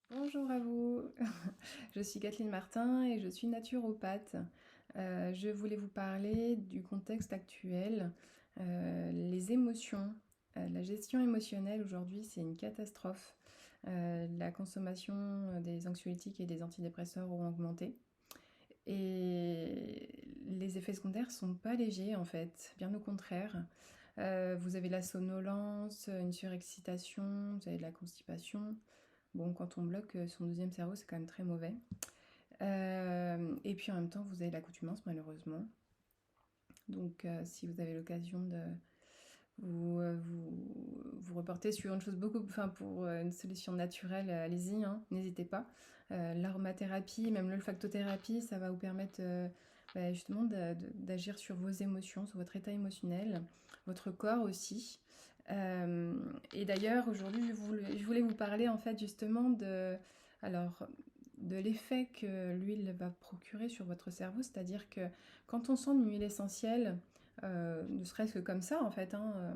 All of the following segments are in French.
Bonjour à vous, je suis Kathleen Martin et je suis naturopathe. Je voulais vous parler du contexte actuel, les émotions. La gestion émotionnelle aujourd'hui, c'est une catastrophe. La consommation des anxiolytiques et des antidépresseurs ont augmenté. Et les effets secondaires sont pas légers en fait, bien au contraire. Vous avez la somnolence, une surexcitation, vous avez de la constipation. Bon, quand on bloque son deuxième cerveau, c'est quand même très mauvais. Et puis en même temps, vous avez l'accoutumance, malheureusement. Donc, si vous avez l'occasion de vous reporter sur une chose beaucoup, enfin pour une solution naturelle, allez-y, hein, n'hésitez pas. L'aromathérapie, même l'olfactothérapie, ça va vous permettre justement d'agir sur vos émotions, sur votre état émotionnel, votre corps aussi. Et d'ailleurs, aujourd'hui, je voulais vous parler en fait justement alors, de l'effet que l'huile va procurer sur votre cerveau, c'est-à-dire que quand on sent une huile essentielle, ne serait-ce que comme ça en fait, hein,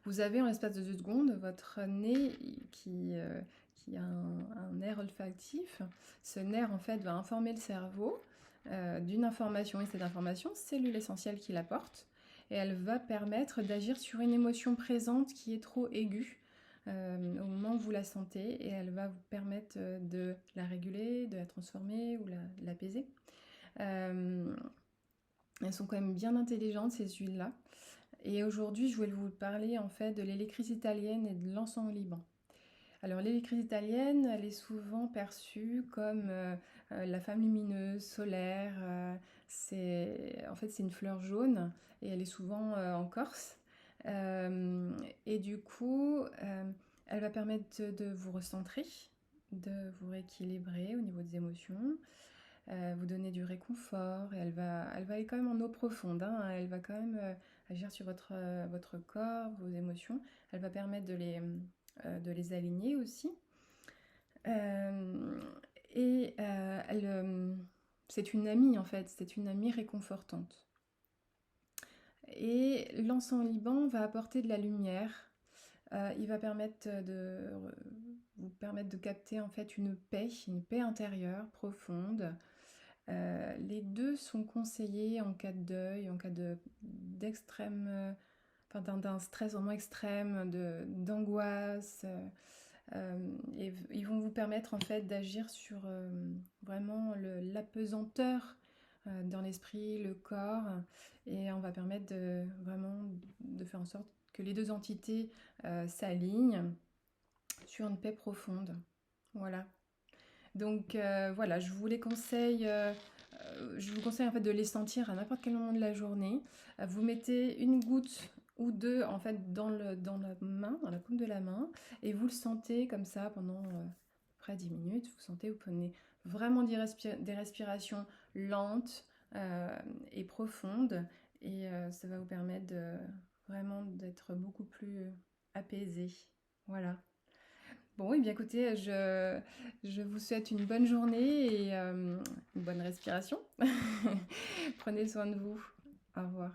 vous avez en l'espace de 2 secondes votre nez qui a un nerf olfactif. Ce nerf en fait va informer le cerveau d'une information, et cette information c'est l'huile essentielle qui l'apporte, et elle va permettre d'agir sur une émotion présente qui est trop aiguë au moment où vous la sentez, et elle va vous permettre de la réguler, de la transformer ou de l'apaiser. Elles sont quand même bien intelligentes ces huiles-là. Et aujourd'hui, je voulais vous parler en fait de l'électrice italienne et de l'encens au Liban. Alors l'électrice italienne, elle est souvent perçue comme la femme lumineuse, solaire. En fait, c'est une fleur jaune et elle est souvent en Corse. Et du coup, elle va permettre de vous recentrer, de vous rééquilibrer au niveau des émotions, vous donner du réconfort, et elle va aller quand même en eau profonde, hein. Elle va quand même agir sur votre corps, vos émotions. Elle va permettre de les aligner aussi. Euh, c'est une amie en fait, c'est une amie réconfortante. Et l'encens Liban va apporter de la lumière. Il va vous permettre de capter en fait une paix intérieure profonde. Les deux sont conseillés en cas de deuil, en cas d'extrême, enfin d'un stress vraiment extrême, d'angoisse. Et ils vont vous permettre en fait d'agir sur vraiment l'apesanteur dans l'esprit, le corps, et on va permettre vraiment de faire en sorte que les deux entités s'alignent sur une paix profonde. Voilà. Donc voilà, je vous conseille en fait de les sentir à n'importe quel moment de la journée. Vous mettez une goutte ou deux en fait dans la main, dans la paume de la main, et vous le sentez comme ça pendant près 10 minutes. Vous prenez vraiment des respirations lentes et profondes, et ça va vous permettre vraiment d'être beaucoup plus apaisé. Voilà. Bon, et bien écoutez, je vous souhaite une bonne journée et une bonne respiration. Prenez soin de vous. Au revoir.